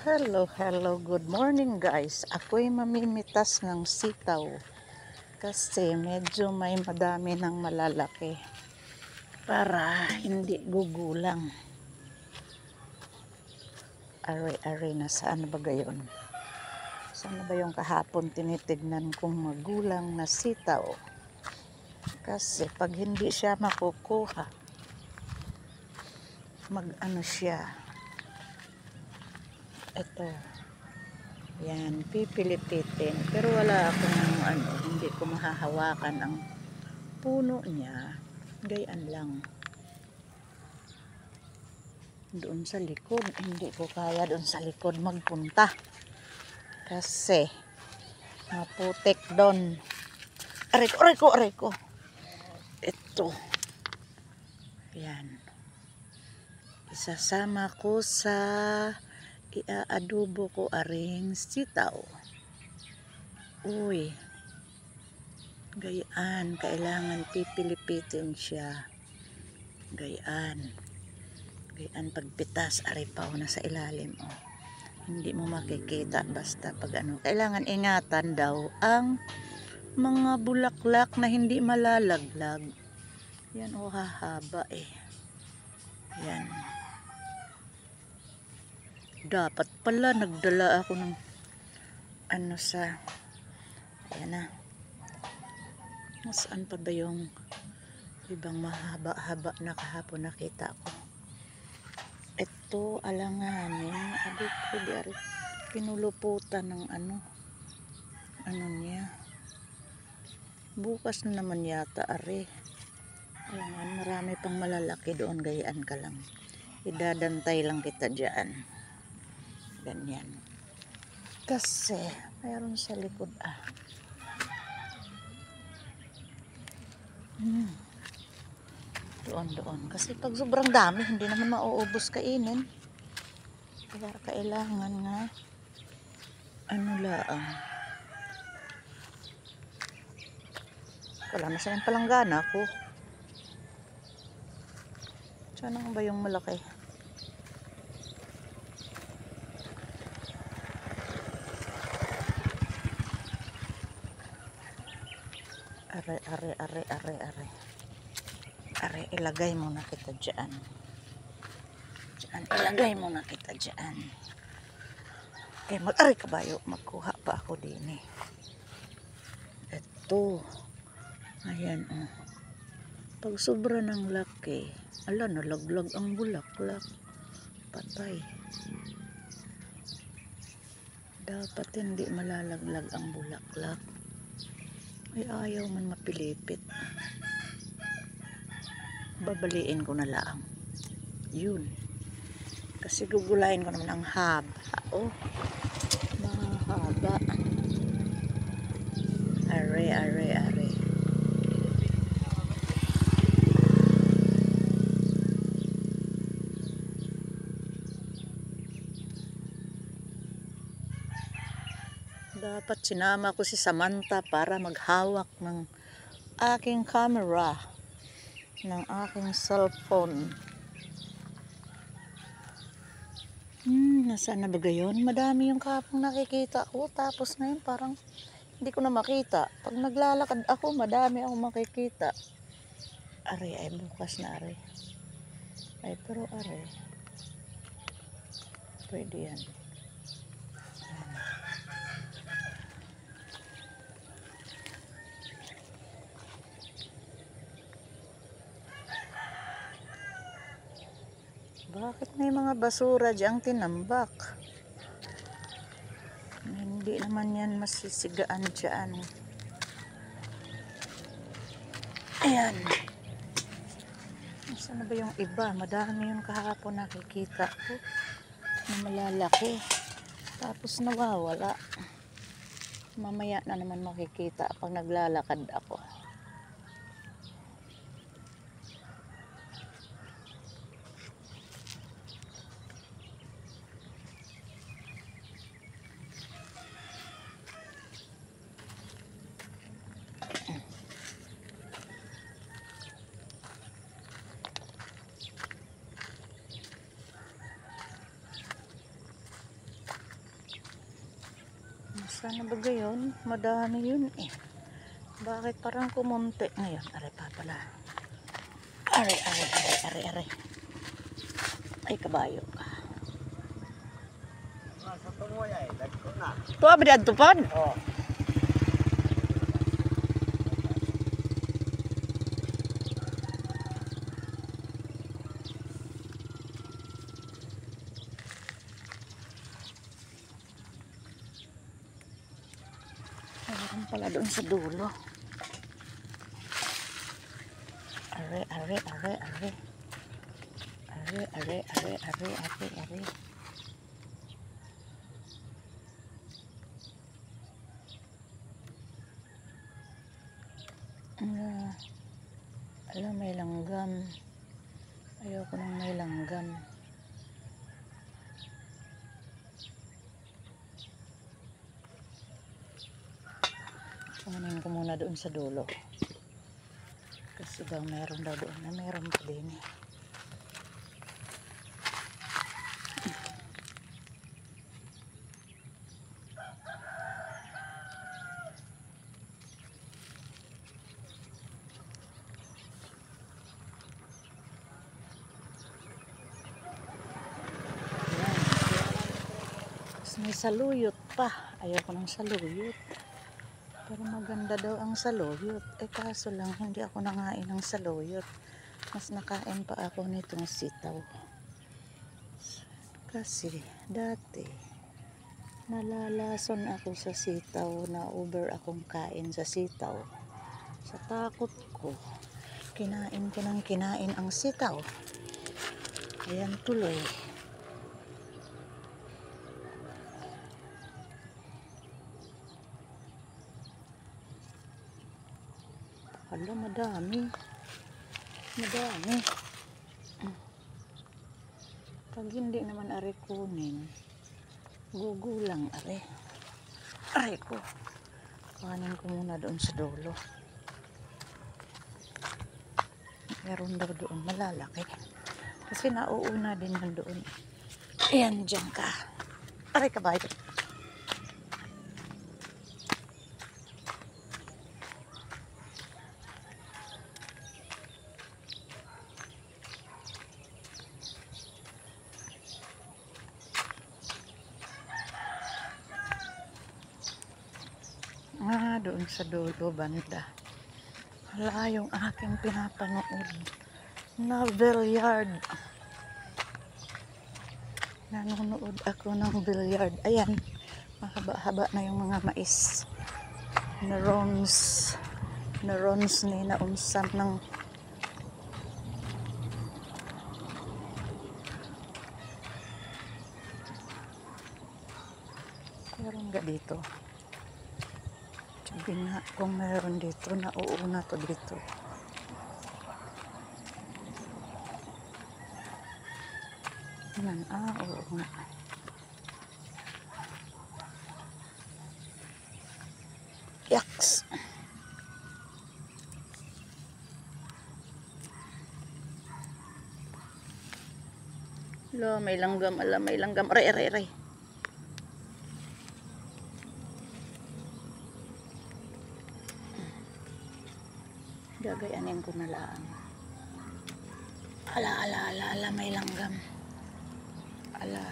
Hello, good morning guys. Ako'y mamimitas ng sitaw kasi medyo may madami ng malalaki para hindi gugulang. Are na saan ba gayon? Saan ba yung kahapon tinitignan kong magulang na sitaw? Kasi pag hindi siya makukuha, mag-ano siya. Ito. Yan, pipilipitin. Pero wala akong hindi ko mahahawakan ang puno niya. Gayaan lang. Doon sa likod, hindi ko kaya doon sa likod magpunta. Kasi maputik doon. Aray ko. Ito. Yan. Isasama ko sa iaadobo ko aring sitaw. Uy. Gayaan, kailangan pipilipitin siya. Gayaan pagpitas, aripaw na sa ilalim. Oh. Hindi mo makikita basta pag kailangan ingatan daw ang mga bulaklak na hindi malalaglag. Yan hahaba eh. Yan. Dapat pala nagdala ako ng sa ayan na. Saan pa ba yung ibang mahaba-haba na kahapon nakita ko? Ito, alanganin. Adik ko di pinuluputan ng niya. Bukas na naman yata alangan, marami pang malalaki doon. Gayaan ka lang. Idadantay lang kita dyan. Ganyan. Kasi, mayroon sa likod Doon. Kasi pag sobrang dami, hindi naman mauubos kainin. Kaya kailangan nga laang. Wala na siya ng palanggana ko. Sana ba yung malaki? Are, ilagay muna kita dyan. Ilagay muna kita dyan. Okay, mag-ari kabayo. Magkuha pa ako din eh. Ito. Ayan Pag sobra ng laki, nalaglag ang bulaklak. Patay. Dapat hindi malalaglag ang bulaklak. Ay, ayaw man mapilipit. Babaliin ko na lang. Yun. Kasi gugulayin ko naman ang haba. Mahaba. Are. Dapat sinama ko si Samantha para maghawak ng aking camera, ng aking cellphone. Nasaan na ba gayon? Madami yung kapong nakikita ko. Tapos ngayon parang hindi ko na makita. Pag naglalakad ako, madami akong makikita. Ay bukas na pero pwede yan. Bakit may mga basura diyang tinambak? Hindi naman yan masisigaan dyan. Ayan. Saan na ba yung iba? Madami yung kahapon nakikita ko na malalaki. Tapos nawawala. Mamaya na naman makikita pag naglalakad ako. Sana ba gayon? Madami yun eh. Bakit parang kumunti ngayon? Aray pa pala. Aray. Ay, kabayo ka. Sa tumoy ay, dagko na. Tuwa ba diyan tupad? Oh. Meron pala doon sa dulo. Are. Alam, may langgam. Ayoko nang may langgam. Kumanin ko muna doon sa dulo. Kasi daw meron daw doon na meron pa din eh. May saluyot pa. Ayoko ng saluyot. Pero maganda daw ang saluyot. Eh kaso lang hindi ako nangain ng saluyot. Mas nakain pa ako nitong sitaw. Kasi dati nalalason ako sa sitaw, na over akong kain sa sitaw. Sa takot ko, kinain ko ng kinain ang sitaw. Ayan tuloy. Hala, madami. Pag hindi naman are kunin, gugulang are. Aray ko. Kanin ko muna doon sa dulo. Meron daw doon malalaki. Kasi nauuna din yan doon. Ayan, dyan ka. Aray ka ba ito? Doon sa dulo banda. Wala yung aking pinapanood na billiard. Nanonood ako ng billiard. Ayan, mahaba-haba na yung mga mais. Narons ni naunsan ng meron ga dito. Sabi nga kung meron dito, nauuna to dito. Yan, oo nga. Yaks! Lo, may langgam, may langgam. Aray. Gagayanin ko na lang. Ala, may langgam. Ala.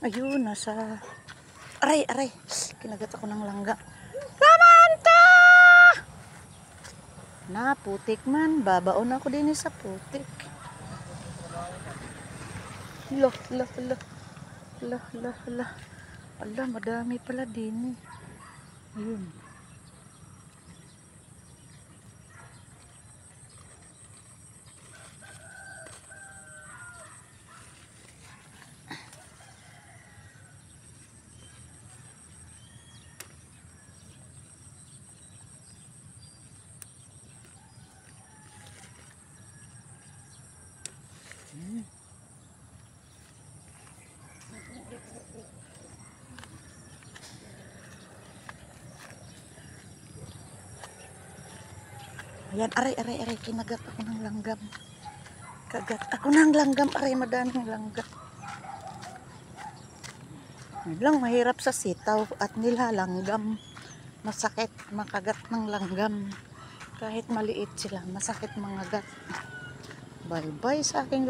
Ayun, nasa... Aray! Kinagat ako ng langga. Samantha! Na, putik man. Babaon ako din sa putik. Lah. Ala, madami pala din. Ayun. Ayan, aray, kinagat ako ng langgam. Kagat ako ng langgam, aray, madaming langgam. Yun lang, mahirap sa sitaw at nilalanggam. Masakit makagat ng langgam. Kahit maliit sila, masakit mangagat. Bye-bye sa aking